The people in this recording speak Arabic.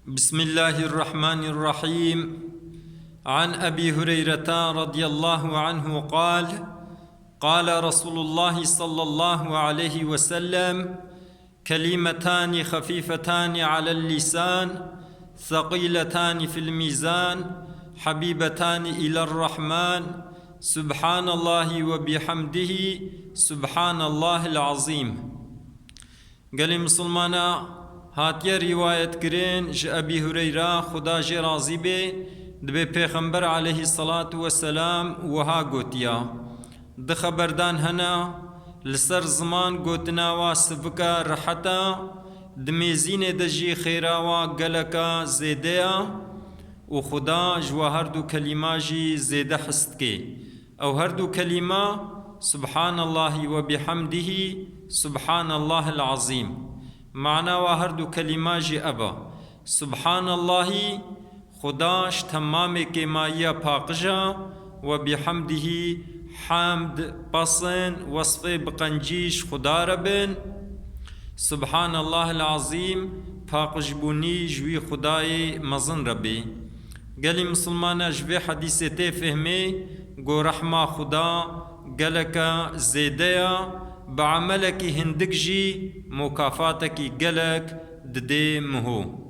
بسم الله الرحمن الرحيم. عن أبي هريرة رضي الله عنه قال: قال رسول الله صلى الله عليه وسلم: كلمتان خفيفتان على اللسان ثقيلتان في الميزان حبيبتان إلى الرحمن سبحان الله وبحمده سبحان الله العظيم. قال مسلمانا هاتيا روايت کرین ج ابي هريره خدا جي راضي به دبي پیغمبر عليه الصلاة والسلام وها گوتیا د خبردان هنا لسر زمان گوتنا و سبکا رحتا دميزين دجي خيرا و گلکا زيديا و خدا جو هر دو کلمه جي زيده حست کے او هر دو کلمه سبحان الله وبحمده سبحان الله العظيم. معنى وهردو كلمة جي أبا سبحان الله خداش تمام كمايا باقجا وبحمده حمد بصن وصف بقنجيش خدا ربن سبحان الله العظيم باقجبوني جوي خداي مزن ربي. قالي مسلمان جوي حديثتي فهمي قو رحمة خدا قالك زيديا بعملك هندك جي مكافاتك قلق ددي مهو.